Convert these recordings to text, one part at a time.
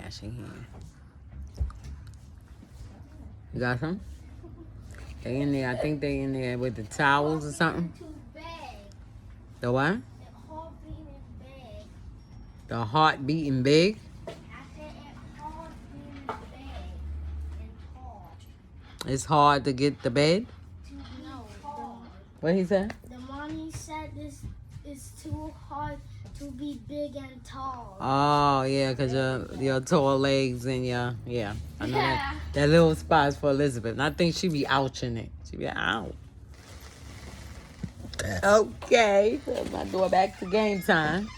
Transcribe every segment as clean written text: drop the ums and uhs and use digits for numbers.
trash in here. You got some? They in there. I think they in there with the towels or something. The what? The heart beating big. It's hard to get the bed. No. What he said? The mommy said this is too hard to be big and tall. Oh yeah, cause your tall legs and your I know that little spot's for Elizabeth. And I think she be ouching it. She be out. Okay, put my door back to game time.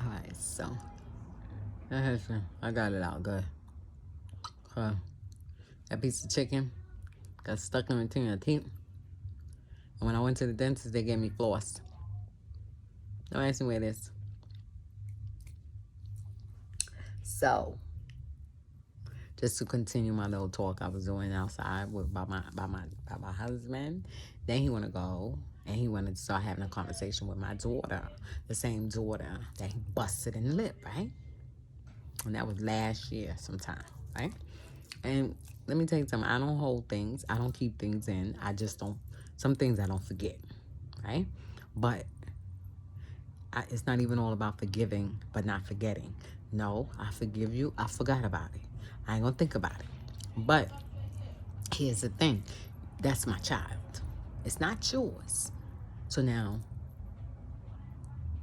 All right, so I got it out good. That piece of chicken got stuck in between my teeth. And when I went to the dentist, they gave me floss. Don't ask me where it is. So, just to continue my little talk I was doing outside by my husband. Then he wanna go and he wanted to start having a conversation with my daughter, the same daughter that he busted in the lip, right? And that was last year sometime, right? And let me tell you something. I don't hold things. I don't keep things in. I just don't. Some things I don't forget, right? But it's not even all about forgiving, but not forgetting. No, I forgive you. I forgot about it. I ain't gonna think about it. But here's the thing. That's my child. It's not yours. So now,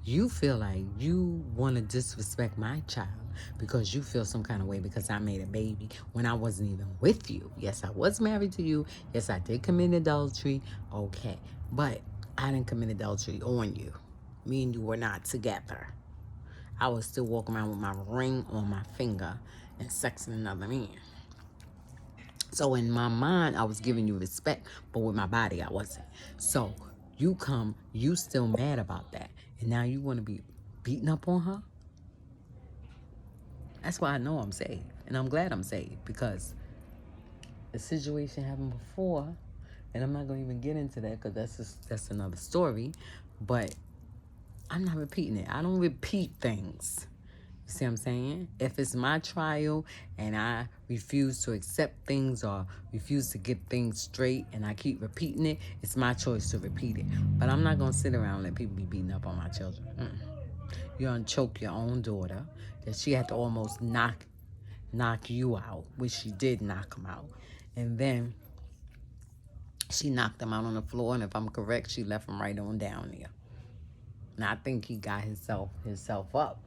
you feel like you want to disrespect my child because you feel some kind of way because I made a baby when I wasn't even with you. Yes, I was married to you. Yes, I did commit adultery. Okay. But I didn't commit adultery on you. Me and you were not together. I was still walking around with my ring on my finger and sexing another man. So in my mind, I was giving you respect, but with my body, I wasn't. So you still mad about that. And now you want to be beating up on her? That's why I know I'm saved. And I'm glad I'm saved because the situation happened before. And I'm not going to even get into that because that's another story. But I'm not repeating it. I don't repeat things. You see what I'm saying? If it's my trial and I refuse to accept things or refuse to get things straight and I keep repeating it, it's my choice to repeat it. But I'm not going to sit around and let people be beating up on my children. You're going to choke your own daughter that she had to almost knock you out, which she did knock him out. And then she knocked him out on the floor, and if I'm correct, she left him right on down there. And I think he got himself up.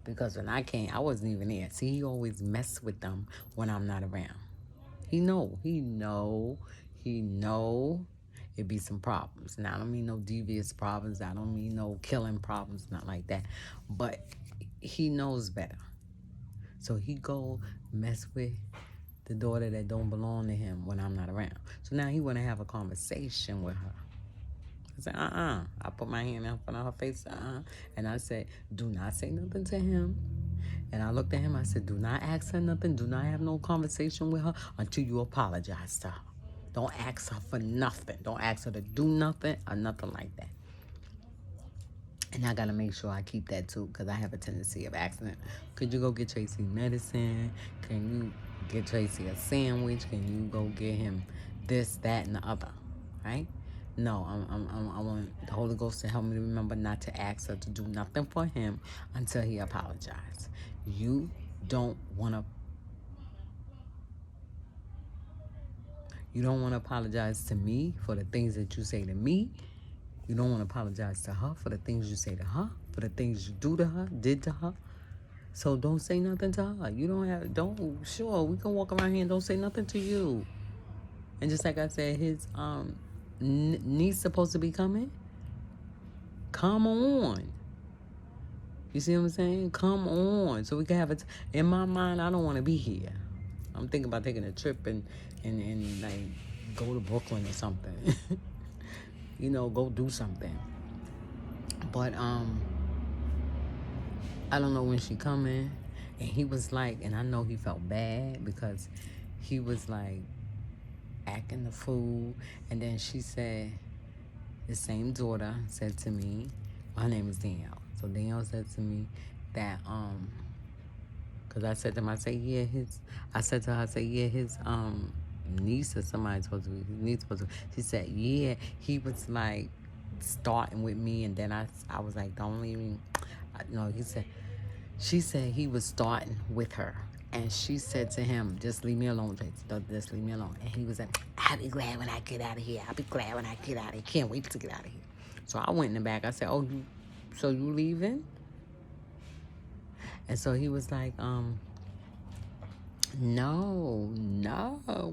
Because when I came, I wasn't even there. See, he always mess with them when I'm not around. He know it'd be some problems. Now, I don't mean no devious problems. I don't mean no killing problems, not like that. But he knows better. So he go mess with the daughter that don't belong to him when I'm not around. So now he want to have a conversation with her. I said, I put my hand up on her face, and I said, do not say nothing to him. And I looked at him, I said, do not ask her nothing. Do not have no conversation with her until you apologize to her. Don't ask her for nothing. Don't ask her to do nothing or nothing like that. And I got to make sure I keep that too, because I have a tendency of asking her, could you go get Tracy medicine? Can you get Tracy a sandwich? Can you go get him this, that, and the other? Right? No, I want the Holy Ghost to help me to remember not to ask her to do nothing for him until he apologizes. You don't want to apologize to me for the things that you say to me. You don't want to apologize to her for the things you say to her, for the things you do to her, did to her. So don't say nothing to her. Sure, we can walk around here and don't say nothing to you. And just like I said, his niece supposed to be coming. Come on. You see what I'm saying? Come on. So we can have it. In my mind, I don't want to be here. I'm thinking about taking a trip and like go to Brooklyn or something. Go do something. But I don't know when she coming. And he was like, and I know he felt bad because he was like acting the fool. And then she said, the same daughter said to me, her name is Danielle. So Danielle said to me that because I said to him, I said, yeah, I said to her, I said, yeah, his niece or somebody supposed to be, his niece supposed to be. She said, yeah, he was like starting with me, and then I was like, don't even, no, she said he was starting with her. And she said to him, just leave me alone, Tracy. Just leave me alone. And he was like, I'll be glad when I get out of here. I'll be glad when I get out of here. Can't wait to get out of here. So I went in the back. I said, oh, so you leaving? And so he was like, no,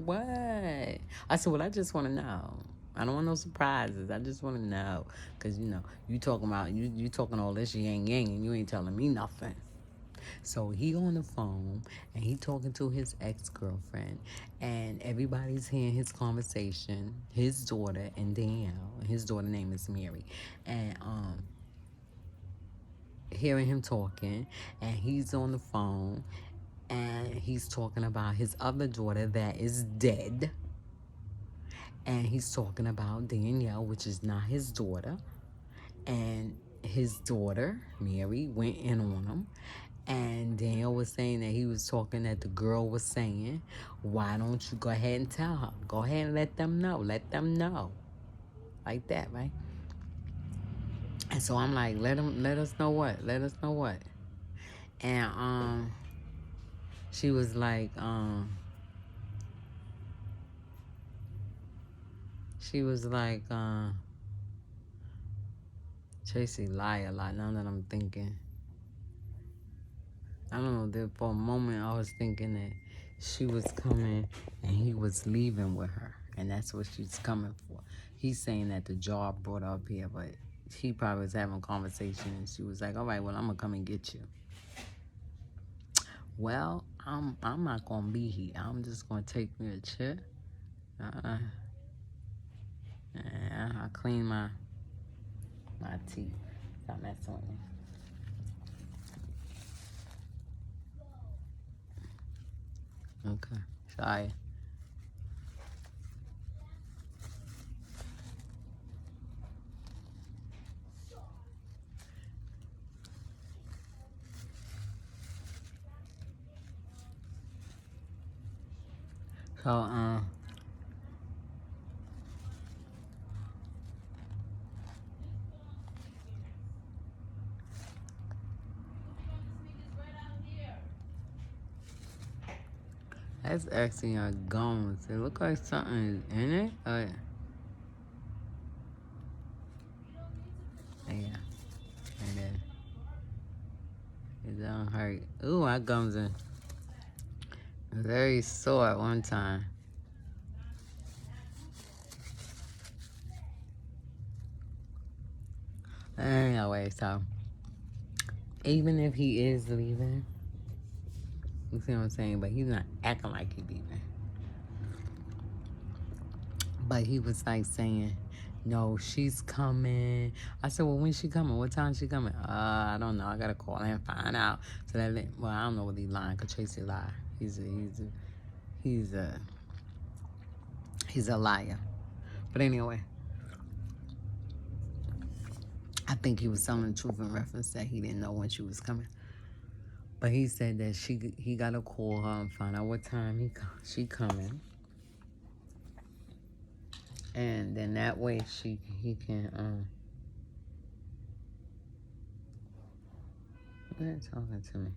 what? I said, well, I just want to know. I don't want no surprises. I just want to know. Because, you talking about, you talking all this yang and you ain't telling me nothing. So he on the phone and he talking to his ex-girlfriend and everybody's hearing his conversation, his daughter and Danielle. His daughter name is Mary. And hearing him talking, and he's on the phone and he's talking about his other daughter that is dead. And he's talking about Danielle, which is not his daughter. And his daughter, Mary, went in on him. And Danielle was saying that he was talking that the girl was saying, why don't you go ahead and tell her? Go ahead and let them know. Let them know. Like that, right? And so I'm like, let us know what? Let us know what? And she was like, Tracy lie a lot now that I'm thinking. I don't know, there for a moment I was thinking that she was coming and he was leaving with her. And that's what she's coming for. He's saying that the job brought her up here, but he probably was having a conversation and she was like, all right, well, I'm going to come and get you. Well, I'm not going to be here. I'm just going to take me a trip. I clean my teeth. Stop messing with me. Okay, sorry. So, that's actually our gums. It look like something is in it. Oh, yeah. Yeah. And then it don't hurt. Ooh, my gums are very sore at one time. Anyway, so even if he is leaving, you see what I'm saying? But he's not acting like he's leaving. But he was like saying, no, she's coming. I said, well, when's she coming? What time she coming? I don't know. I gotta call her and find out. So that, well, I don't know what he's lying, cause Tracy lied. He's a liar. But anyway, I think he was telling the truth in reference that he didn't know when she was coming. But he said that he got to call her and find out what time she coming. And then that way he can, they're talking to me.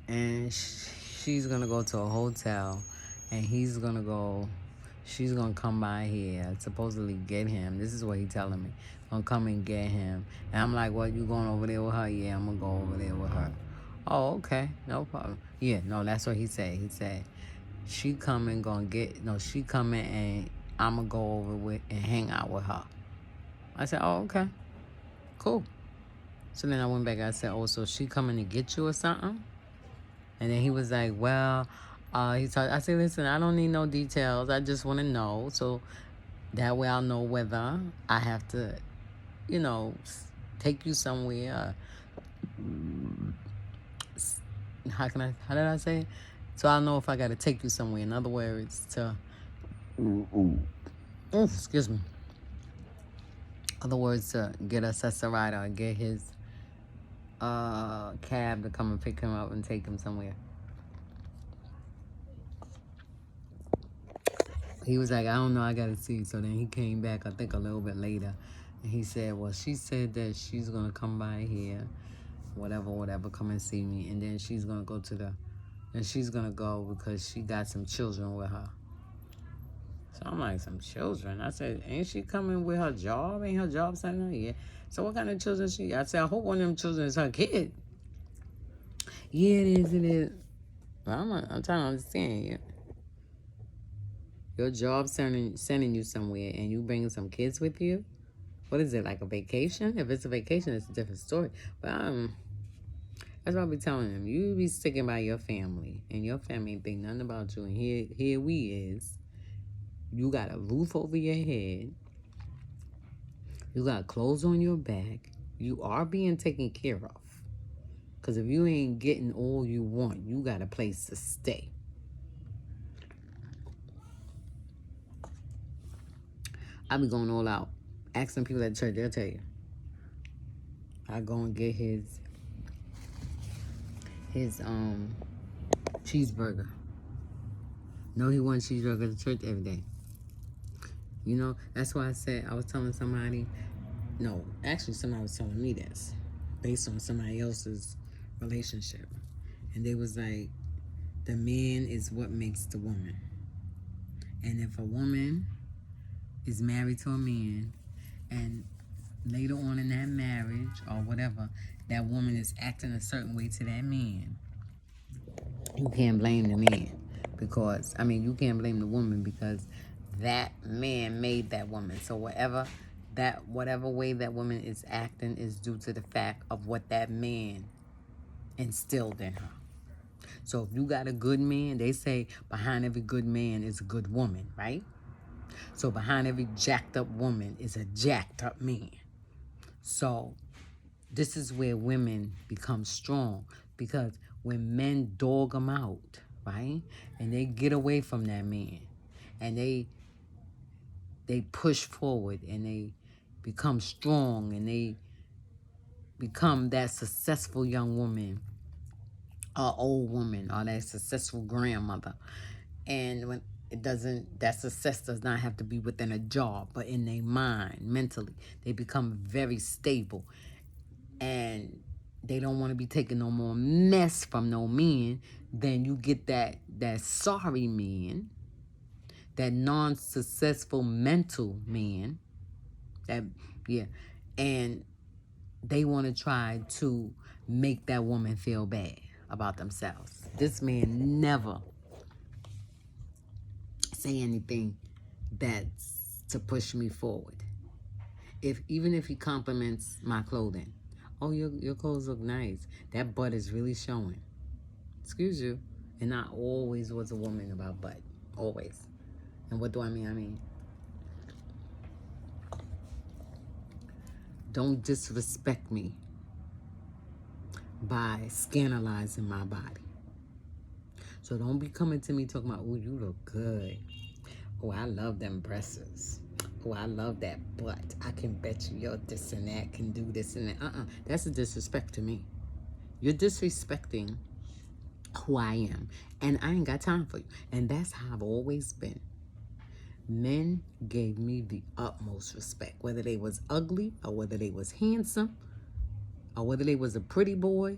And she's gonna go to a hotel, and she's gonna come by here, supposedly get him. This is what he's telling me. Gonna come and get him. And I'm like, what, you going over there with her? Yeah, I'm gonna go over there with her. Oh, okay, no problem. Yeah, no, that's what he said. He said, she coming and I'm gonna go over with and hang out with her. I said, oh, okay, cool. So then I went back, I said, oh, so she coming to get you or something? And then he was like, well, I said, listen, I don't need no details. I just want to know. So that way I'll know whether I have to you know, take you somewhere. How did I say it? So I know if I got to take you somewhere. In other words, to, excuse me. Other words, to get us a ride or get his cab to come and pick him up and take him somewhere. He was like, I don't know, I gotta see. So then he came back, I think a little bit later, and he said, well, she said that she's gonna come by here, whatever, come and see me, and then she's gonna go to the, and she's gonna go because she got some children with her. So I'm like, some children? I said, ain't she coming with her job? Ain't her job sending her? Yeah. So what kind of children she? I said, I hope one of them children is her kid. Yeah, it is. But I'm trying to understand you. Your job sending you somewhere and you bringing some kids with you? What is it, like a vacation? If it's a vacation, it's a different story. But that's what I be telling them. You be sticking by your family, and your family ain't think nothing about you. And here we is. You got a roof over your head. You got clothes on your back. You are being taken care of. Because if you ain't getting all you want, you got a place to stay. I be going all out. Asking people at church, they'll tell you. I go and get his cheeseburger. No, he wants cheeseburger to church every day. You know, that's why I said, I was telling somebody, no, actually somebody was telling me this based on somebody else's relationship. And they was like, the man is what makes the woman. And if a woman is married to a man and later on in that marriage or whatever, that woman is acting a certain way to that man, you can't blame the man because, you can't blame the woman because that man made that woman. So whatever way that woman is acting is due to the fact of what that man instilled in her. So if you got a good man, they say behind every good man is a good woman, right? So behind every jacked up woman is a jacked up man. So this is where women become strong, because when men dog them out, right, and they get away from that man, and they push forward, and they become strong, and they become that successful young woman or old woman or that successful grandmother. And when that success does not have to be within a job, but in their mind, mentally, they become very stable. And they don't want to be taking no more mess from no men. Then you get that sorry man, that non-successful mental man, and they want to try to make that woman feel bad about themselves. This man never say anything that's to push me forward. Even if he compliments my clothing, oh, your clothes look nice, that butt is really showing. Excuse you. And I always was a woman about butt. Always. And what do I mean? Don't disrespect me by scandalizing my body. So don't be coming to me talking about, oh, you look good. Oh, I love them breasts. Oh, I love that butt. I can bet you your this and that can do this and that. That's a disrespect to me. You're disrespecting who I am. And I ain't got time for you. And that's how I've always been. Men gave me the utmost respect. Whether they was ugly or whether they was handsome or whether they was a pretty boy,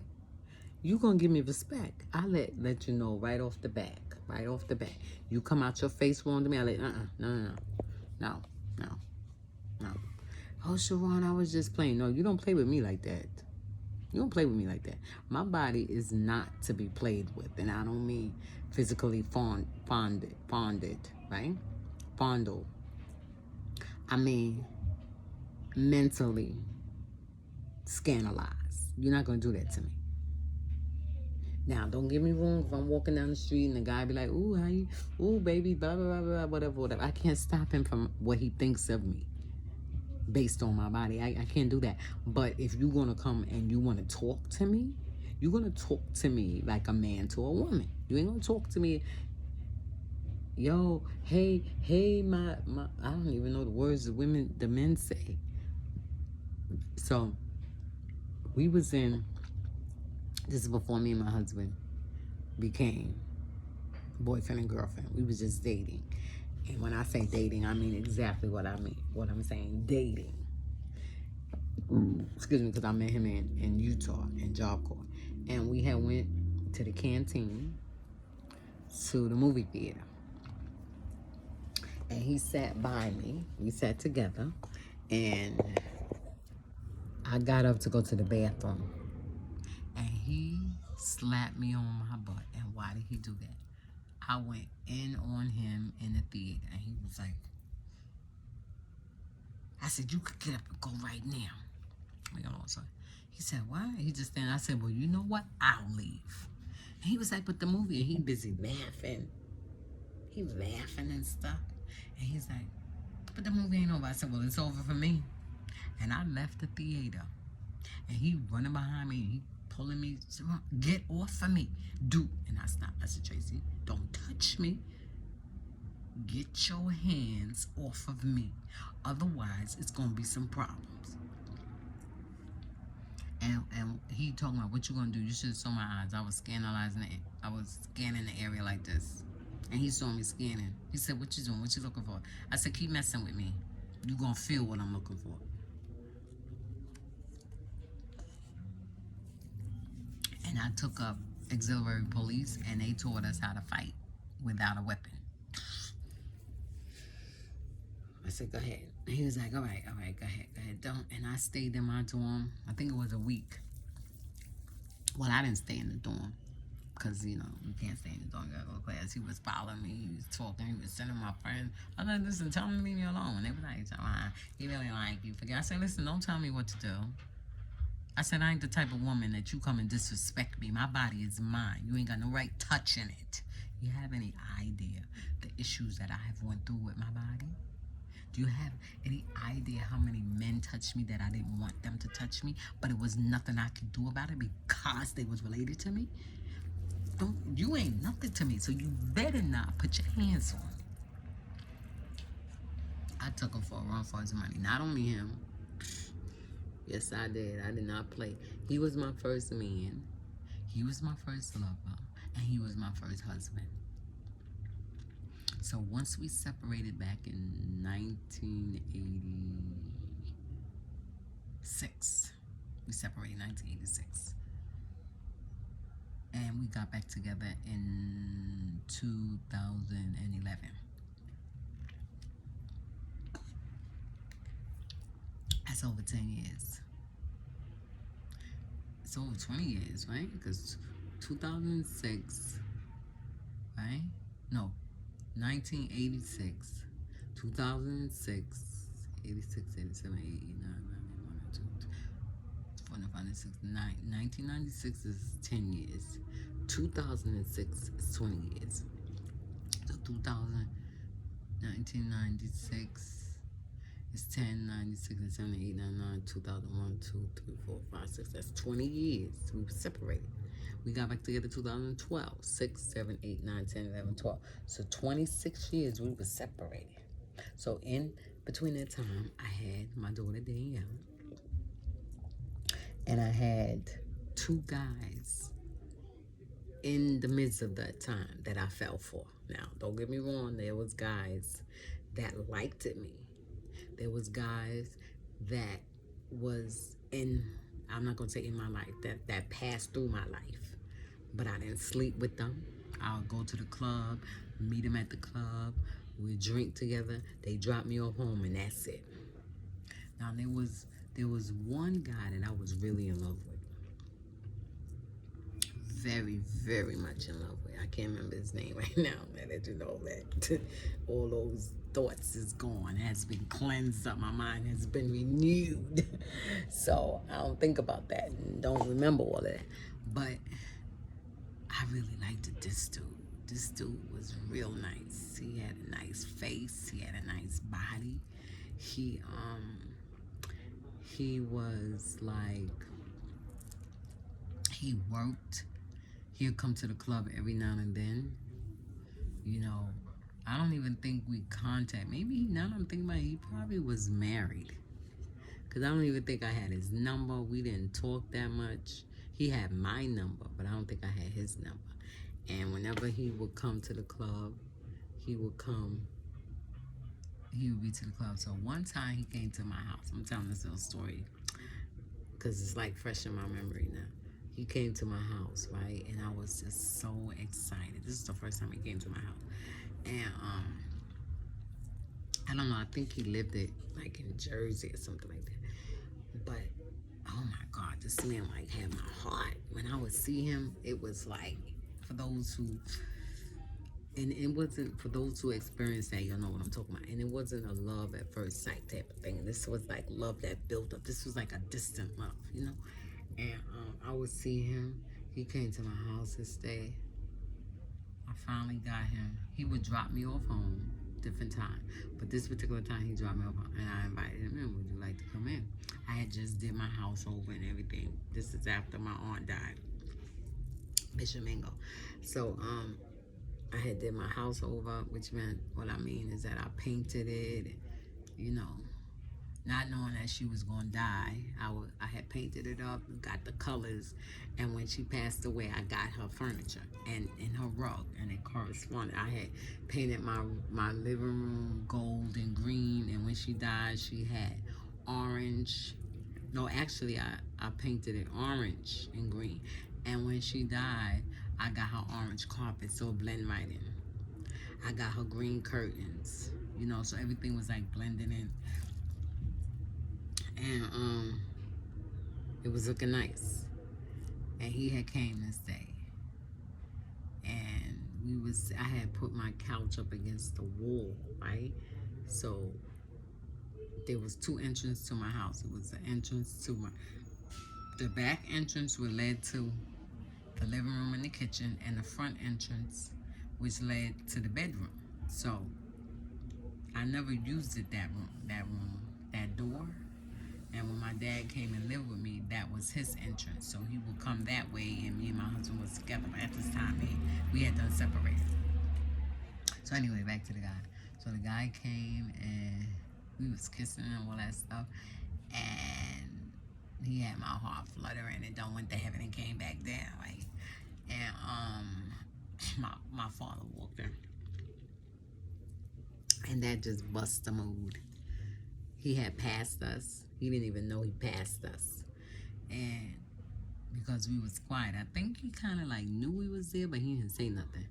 you gonna give me respect. I let you know right off the back. Right off the bat. You come out your face wrong to me, I let, no. Oh, Sharon, I was just playing. No, you don't play with me like that. You don't play with me like that. My body is not to be played with. And I don't mean physically fonded, right? Fondled. I mean mentally scandalized. You're not going to do that to me. Now, don't get me wrong. If I'm walking down the street and the guy be like, ooh, how you, ooh, baby, blah, blah, blah, blah, whatever. I can't stop him from what he thinks of me. based on my body. I can't do that. But if you're gonna come and you wanna talk to me, you're gonna talk to me like a man to a woman. You ain't gonna talk to me, yo, hey, my I don't even know the words the men say. So we was in, this is before me and my husband became boyfriend and girlfriend. We was just dating. And when I say dating, I mean exactly what I mean. What I'm saying, dating. Excuse me, because I met him in Utah, in Job Corps. And we had went to the canteen, to the movie theater. And he sat by me. We sat together. And I got up to go to the bathroom. And he slapped me on my butt. And why did he do that? I went in on him in the theater. And he was like, I said, you could get up and go right now. You know, so he said, what? He just then I said, well, you know what? I'll leave. And he was like, but the movie, and he busy laughing. He laughing and stuff. And he's like, but the movie ain't over. I said, well, it's over for me. And I left the theater. And he running behind me. He pulling me. Get off of me. And I stopped. I said, Tracy, don't touch me. Get your hands off of me. Otherwise, it's going to be some problems. And he told me, what you gonna do? You should have saw my eyes. I was scandalizing it. I was scanning the area like this. And he saw me scanning. He said, what you doing? What you looking for? I said, keep messing with me. You gonna feel what I'm looking for. And I took up auxiliary police, and they taught us how to fight without a weapon. I said, go ahead. And he was like, all right, go ahead, don't. And I stayed in my dorm. I think it was a week. Well, I didn't stay in the dorm because, you know, you can't stay in the dorm. You gotta go to class. He was following me. He was talking. He was sending my friends. I said, listen, tell him to leave me alone. They were like, he really like you. I said, listen, don't tell me what to do. I said, I ain't the type of woman that you come and disrespect me. My body is mine. You ain't got no right touching it. You have any idea the issues that I have went through with my body? Do you have any idea how many men touched me that I didn't want them to touch me, but it was nothing I could do about it because they was related to me? You ain't nothing to me, so you better not put your hands on me. I took him for a run for his money. Not only him. Yes, I did. I did not play. He was my first man. He was my first lover. And he was my first husband. So once we separated back in 1986, we separated in 1986, and we got back together in 2011. That's over 10 years. It's over 20 years, right? Because 2006, right? No. 1986, 2006, 86, 87, 89, 1996 is 10 years. 2006 is 20 years. So 1996 is 10, 96, 97, 8, 9, 9, 2001, 2, 3, 4, 5, 6. That's 20 years. We were separated. We got back together 2012, 6, 7, 8, 9, 10, 11, 12. So 26 years we were separated. So in between that time, I had my daughter Danielle. And I had 2 guys in the midst of that time that I fell for. Now, don't get me wrong, there was guys that liked me. There was guys that was in, I'm not going to say in my life, that passed through my life. But I didn't sleep with them. I'll go to the club, meet them at the club. We drink together. They drop me off home, and that's it. Now, there was one guy that I was really in love with. Very, very much in love with. I can't remember his name right now. Now that you know that all those thoughts is gone. It has been cleansed up. My mind has been renewed. So I don't think about that and don't remember all of that. But I really liked this dude. This dude was real nice. He had a nice face. He had a nice body. He he was like, he worked. He'd come to the club every now and then. You know, I don't even think we contact. Maybe now that I'm thinking about it, he probably was married. Because I don't even think I had his number. We didn't talk that much. He had my number, but I don't think I had his number. And whenever he would come to the club, he would be to the club. So one time he came to my house. I'm telling this little story because it's like fresh in my memory now. He came to my house, right? And I was just so excited. This is the first time he came to my house. And I don't know, I think he lived it like in Jersey or something like that. But oh my God, this man like had my heart. When I would see him, it was like, for those who, and it wasn't, for those who experienced that, you'll know what I'm talking about. And it wasn't a love at first sight type of thing. This was like love that built up. This was like a distant love, you know? And I would see him. He came to my house to stay. I finally got him. He would drop me off home different time. But this particular time, he dropped me off home. And I invited him in. Would you like to come in? I had just did my house over and everything. This is after my aunt died, Bishop Mingo. So, I had did my house over, which meant, what I mean is that I painted it, you know, not knowing that she was going to die. I had painted it up, got the colors, and when she passed away, I got her furniture and her rug, and it corresponded. I had painted my living room gold and green, and when she died, she had orange. No, actually, I painted it orange and green, and when she died, I got her orange carpet, so it blended right in. I got her green curtains, you know, so everything was like blending in. And it was looking nice. And he had came this day. And I had put my couch up against the wall, right? So there was two entrances to my house. It was the entrance to the back entrance which led to the living room and the kitchen, and the front entrance which led to the bedroom. So I never used it, that door. And when my dad came and lived with me, that was his entrance. So he would come that way, and me and my husband was together. But at this time, we had done separated. So anyway, back to the guy. So the guy came, and we was kissing and all that stuff. And he had my heart fluttering, and then went to heaven and came back down, right? And my father walked in. And that just bust the mood. He had passed us. He didn't even know he passed us. And because we was quiet, I think he kind of like knew we was there, but he didn't say nothing.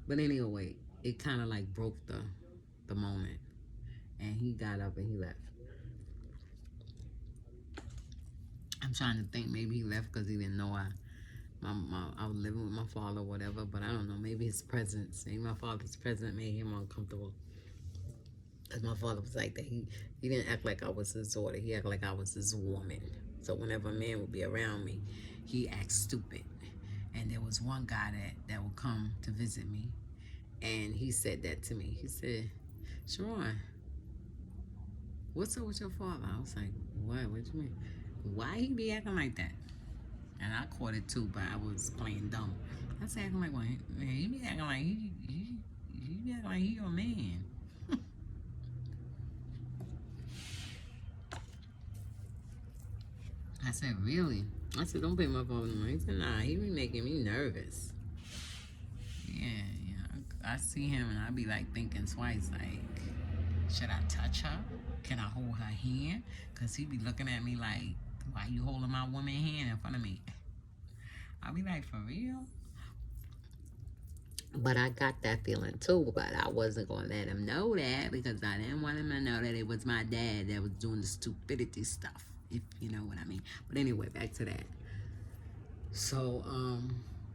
But anyway, it kind of like broke the moment. And he got up and he left. I'm trying to think, maybe he left because he didn't know I was living with my father or whatever, but I don't know. Maybe his presence, maybe my father's presence made him uncomfortable. Because my father was like that. He didn't act like I was his daughter. He acted like I was his woman. So whenever a man would be around me, he acted stupid. And there was one guy that would come to visit me, and he said that to me. He said, Sharon, what's up with your father? I was like, what? What you mean? Why he be acting like that? And I caught it too, but I was playing dumb. I was acting like, well, he be acting like he be acting like he your man. I said, really? I said, don't pay my father no money. He said, nah, he be making me nervous. Yeah, you know, I see him and I be like thinking twice, like, should I touch her? Can I hold her hand? Because he be looking at me like, why you holding my woman hand in front of me? I be like, for real? But I got that feeling too, but I wasn't going to let him know that because I didn't want him to know that it was my dad that was doing the stupidity stuff, if you know what I mean. But anyway, back to that. So,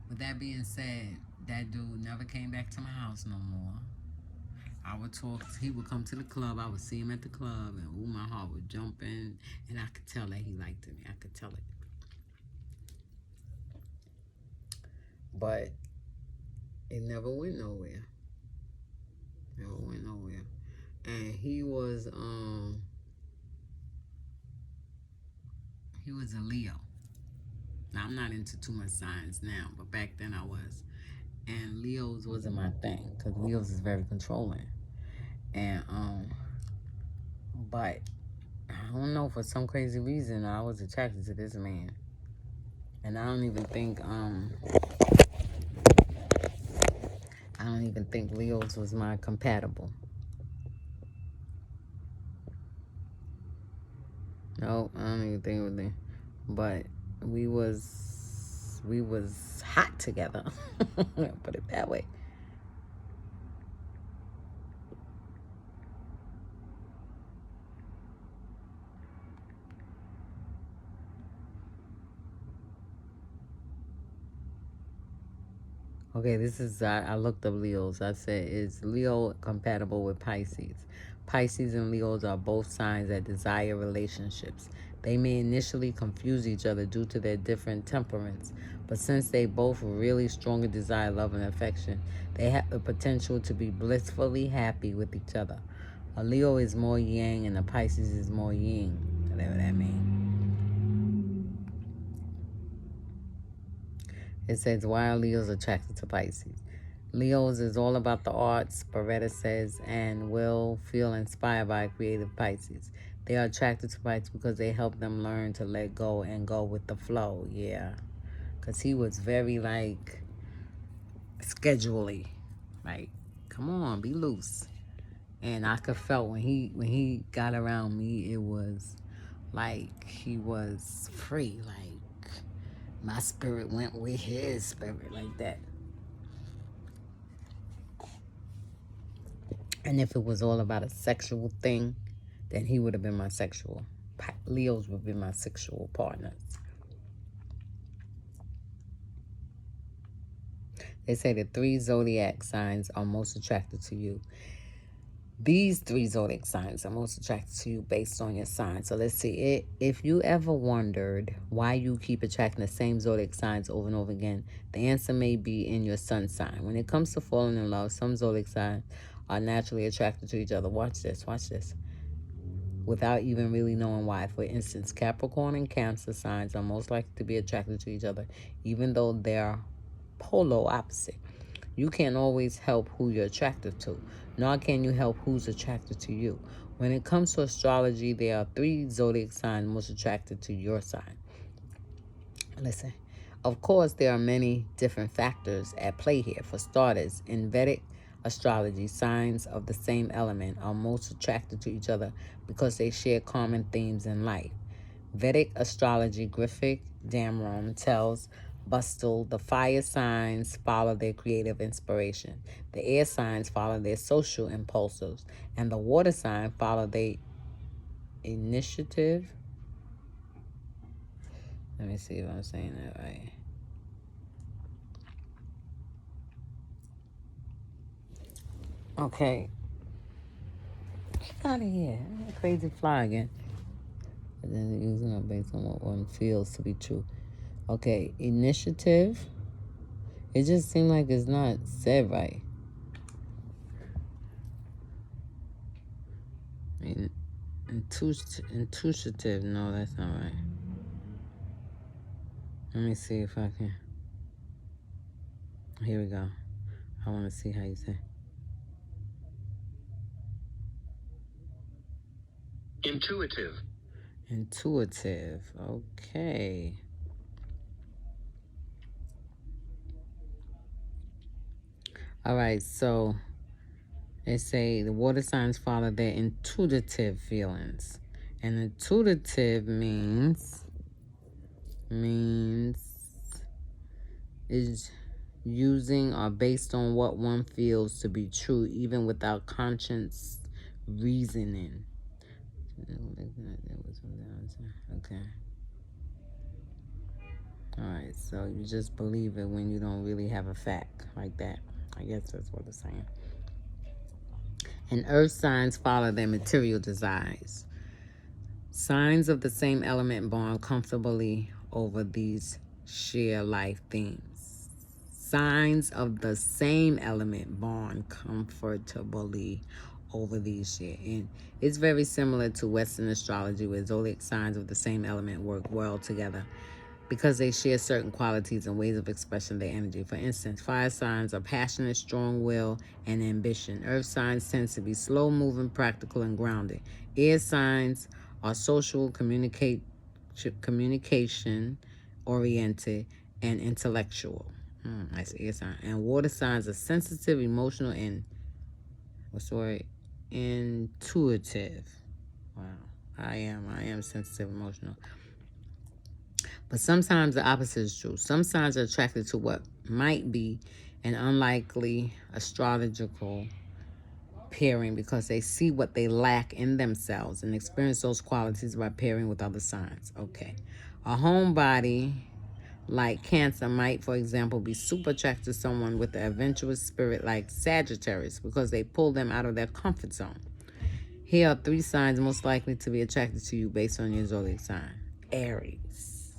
with that being said, that dude never came back to my house no more. I would talk, he would come to the club, I would see him at the club, and ooh, my heart would jump in, and I could tell that he liked me. I could tell it. But it never went nowhere. Never went nowhere. And he was, He was a Leo. Now, I'm not into too much signs now, but back then I was. And Leos wasn't my thing, because Leos is very controlling. And, but I don't know, for some crazy reason, I was attracted to this man. And I don't even think Leos was my compatible. No, I don't even think it was there. But we was hot together. Put it that way. Okay, this is, I looked up Leos. I said, is Leo compatible with Pisces? Pisces and Leos are both signs that desire relationships. They may initially confuse each other due to their different temperaments, but since they both really strongly desire love and affection, they have the potential to be blissfully happy with each other. A Leo is more yang and a Pisces is more yin, whatever that means. It says, why are Leos attracted to Pisces? Leos is all about the arts, Beretta says, and will feel inspired by creative Pisces. They are attracted to Pisces because they help them learn to let go and go with the flow. Yeah. Because he was very, like, schedule-y. Like, come on, be loose. And I could felt when he got around me, it was like he was free. Like, my spirit went with his spirit, like that. And if it was all about a sexual thing, then he would have been my sexual. Leos would be my sexual partners. They say the 3 zodiac signs are most attracted to you. These 3 zodiac signs are most attracted to you based on your sign. So let's see. If you ever wondered why you keep attracting the same zodiac signs over and over again, the answer may be in your sun sign. When it comes to falling in love, some zodiac signs are naturally attracted to each other. Watch this, without even really knowing why. For instance, Capricorn and Cancer signs are most likely to be attracted to each other, even though they're polar opposite. You can't always help who you're attracted to, nor can you help who's attracted to you. When it comes to astrology, there are 3 zodiac signs most attracted to your sign. Listen, of course, there are many different factors at play here. For starters, in Vedic astrology, signs of the same element are most attracted to each other because they share common themes in life. Vedic astrology, Griffith Damron tells Bustle, the fire signs follow their creative inspiration. The air signs follow their social impulses. And the water sign follow their initiative. Let me see if I'm saying that right. Okay. Get out of here. Crazy fly again. And then using it based on what one feels to be true. Okay, initiative. It just seemed like it's not said right. Intuitive. No, that's not right. Let me see if I can. Here we go. I want to see how you say. Intuitive. Intuitive. Okay. All right, so they say the water signs follow their intuitive feelings. And intuitive means is using or based on what one feels to be true, even without conscious reasoning. Okay. All right, so you just believe it when you don't really have a fact like that. I guess that's what it's saying. And earth signs follow their material desires. Signs of the same element bond comfortably over these share life themes. Signs of the same element bond comfortably over these years. And it's very similar to Western astrology, where zodiac signs of the same element work well together because they share certain qualities and ways of expression of their energy. For instance, fire signs are passionate, strong will, and ambition. Earth signs tend to be slow moving, practical, and grounded. Air signs are social, communication oriented, and intellectual. That's air sign. And water signs are sensitive, emotional, and what's the word? Intuitive. Wow. I am sensitive, emotional. But sometimes the opposite is true. Some signs are attracted to what might be an unlikely astrological pairing because they see what they lack in themselves and experience those qualities by pairing with other signs. Okay. A homebody like Cancer might, for example, be super attracted to someone with an adventurous spirit like Sagittarius because they pull them out of their comfort zone. Here are 3 signs most likely to be attracted to you based on your zodiac sign. Aries.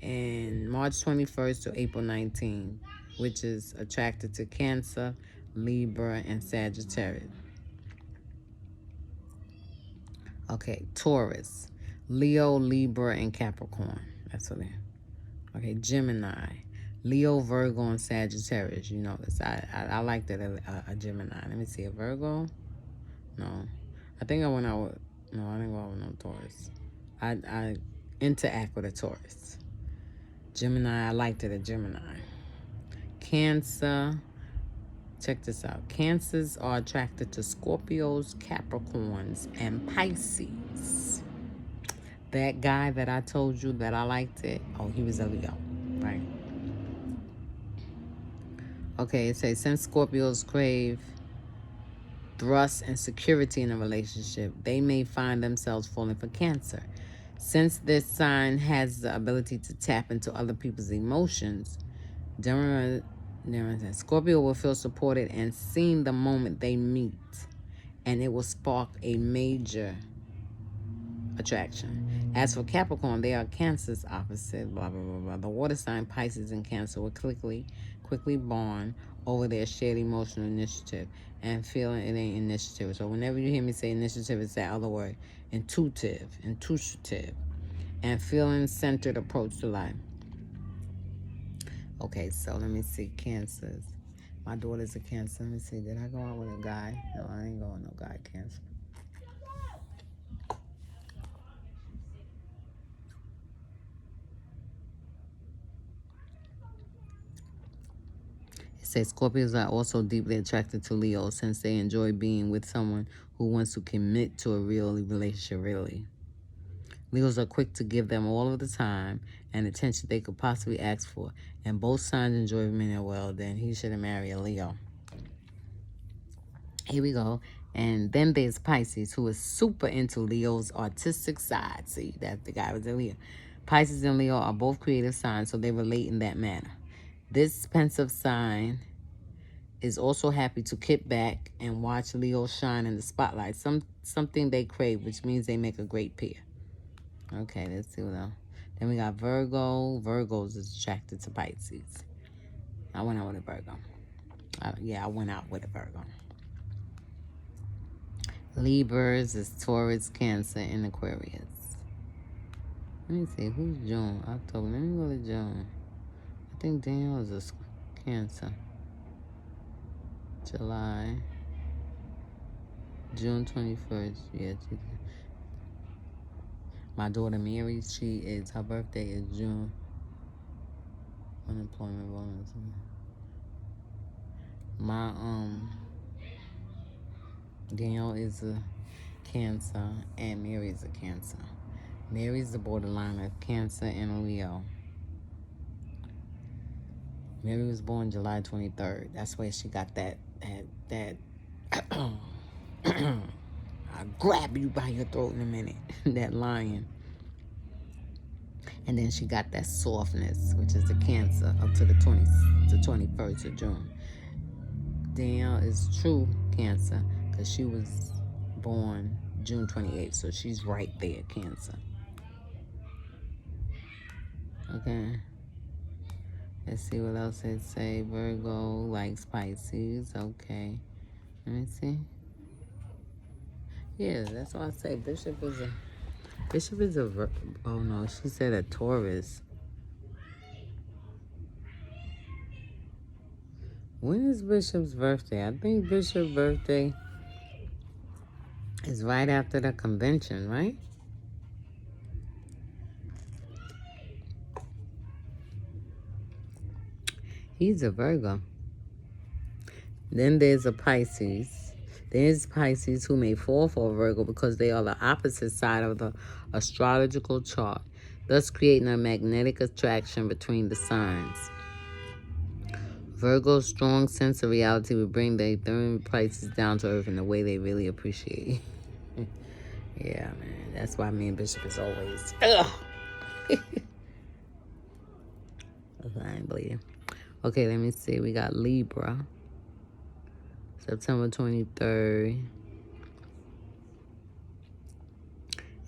And March 21st to April 19th, which is attracted to Cancer, Libra, and Sagittarius. Okay, Taurus, Leo, Libra, and Capricorn. That's what they are. Okay, Gemini, Leo, Virgo, and Sagittarius. You know this. I like that a Gemini. Let me see, a Virgo? No. I think I went out with, no, I didn't go out with no Taurus. I interact with a Taurus. Gemini, I liked it a Gemini. Cancer, check this out. Cancers are attracted to Scorpios, Capricorns, and Pisces. That guy that I told you that I liked it, oh, he was a Leo, right? Okay, it says, since Scorpios crave thrust and security in a relationship, they may find themselves falling for Cancer. Since this sign has the ability to tap into other people's emotions, Scorpio will feel supported and seen the moment they meet, and it will spark a major attraction. As for Capricorn, they are Cancer's opposite, blah, blah, blah, blah. The water sign Pisces and Cancer will quickly bond over their shared emotional initiative and feeling it ain't initiative. So whenever you hear me say initiative, it's that other word, intuitive, and feeling centered approach to life. Okay, so let me see, Cancers. My daughter's a Cancer. Let me see, did I go out with a guy? No, I ain't going with no guy, Cancer. It says Scorpios are also deeply attracted to Leo since they enjoy being with someone who wants to commit to a real relationship, really. Leos are quick to give them all of the time and attention they could possibly ask for, and both signs enjoy men well, then he should marry a Leo. Here we go. And then there's Pisces, who is super into Leo's artistic side. See, that's the guy with the Leo. Pisces and Leo are both creative signs, so they relate in that manner. This pensive sign is also happy to kick back and watch Leo shine in the spotlight. Something they crave, which means they make a great pair. Okay, let's see what else. Then we got Virgo. Virgos is attracted to Pisces. I went out with a Virgo. I went out with a Virgo. Libras is Taurus, Cancer, and Aquarius. Let me see, who's June? October. Let me go to June. I think Daniel is a Cancer. July. June 21st. Yeah. My daughter Mary, her birthday is June. Unemployment bonus. My Danielle is a Cancer and Mary is a Cancer. Mary's the borderline of Cancer and Leo. Mary was born July 23rd. That's where she got that I'll grab you by your throat in a minute. That lion. And then she got that softness, which is the Cancer, up to the 21st of June. Danielle is true Cancer because she was born June 28th, so she's right there, Cancer. Okay. Let's see what else it say. Virgo likes Pisces. Okay. Let me see. Yeah, that's why I say Bishop is a oh no, she said a Taurus. When is Bishop's birthday? I think Bishop's birthday is right after the convention, right? He's a Virgo. Then there's a Pisces. There's Pisces who may fall for a Virgo because they are the opposite side of the astrological chart, thus creating a magnetic attraction between the signs. Virgo's strong sense of reality will bring the Ethereum Pisces down to earth in a way they really appreciate. Yeah, man. That's why me and Bishop is always. Ugh. I ain't bleeding. Okay, let me see. We got Libra. September 23rd.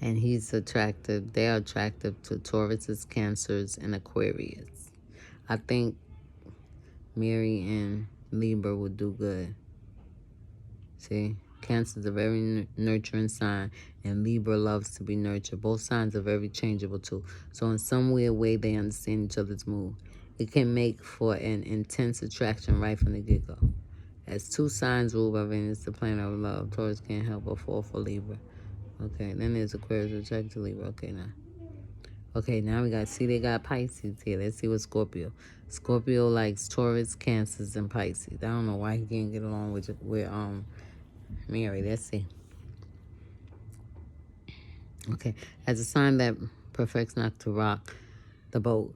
And he's attractive. They're attractive to Tauruses, Cancers, and Aquarius. I think Mary and Libra would do good. See? Cancer is a very nurturing sign, and Libra loves to be nurtured. Both signs are very changeable, too. So in some weird way, they understand each other's mood. It can make for an intense attraction right from the get-go. As two signs ruled by Venus, the planet of love, Taurus can't help but fall for Libra. Okay, then there's Aquarius attracted to Libra. Okay, now we got, see, they got Pisces here. Let's see what Scorpio. Scorpio likes Taurus, Cancers, and Pisces. I don't know why he can't get along with Mary. Let's see. Okay, as a sign that perfects not to rock the boat,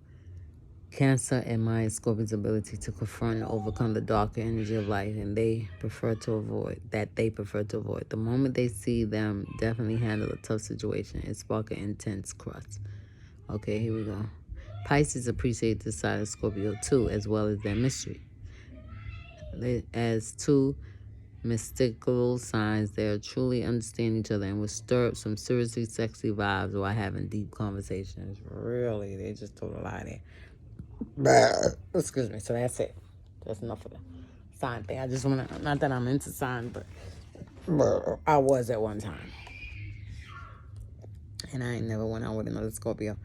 Cancer admires Scorpion's ability to confront and overcome the darker energy of life, and they prefer to avoid. The moment they see them definitely handle a tough situation, it sparks an intense crush. Okay, here we go. Pisces appreciate this side of Scorpio too, as well as their mystery. As two mystical signs, they are truly understand each other and will stir up some seriously sexy vibes while having deep conversations. Really, they just told a lie there. Excuse me. So that's it. That's enough of the sign thing. I just want to, not that I'm into signs, but I was at one time. And I ain't never went out with another Scorpio.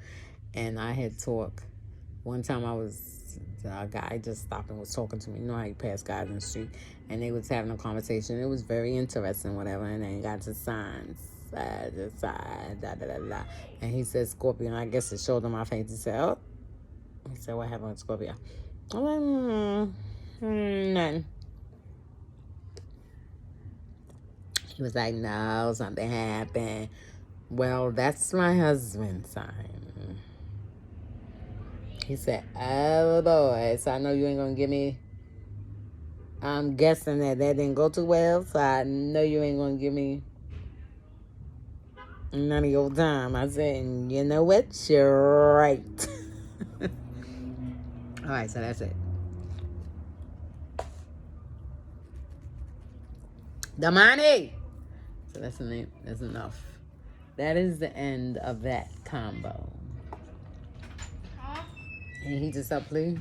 And I had talk. One time a guy just stopped and was talking to me. You know how you pass guys in the street. And they was having a conversation. It was very interesting, whatever. And then he got to signs. And he said Scorpio. And I guess it showed on my face. He said, oh. He said, what happened with Scorpio? I'm like, nothing. He was like, no, something happened. Well, that's my husband's sign. He said, oh, boy, so I know you ain't going to give me... I'm guessing that didn't go too well, so I know you ain't going to give me none of your time. I said, you know what? You're right. All right, so that's it. The money. So that's enough. That is the end of that combo. And he just up, please.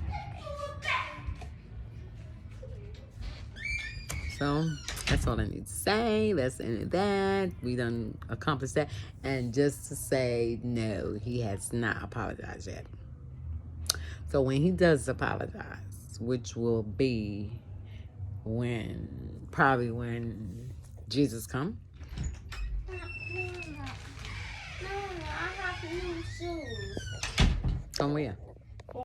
So that's all I need to say. That's the end of that. We done accomplished that. And just to say, no, he has not apologized yet. So when he does apologize, which will be probably when Jesus come. No, I have new shoes. Come where?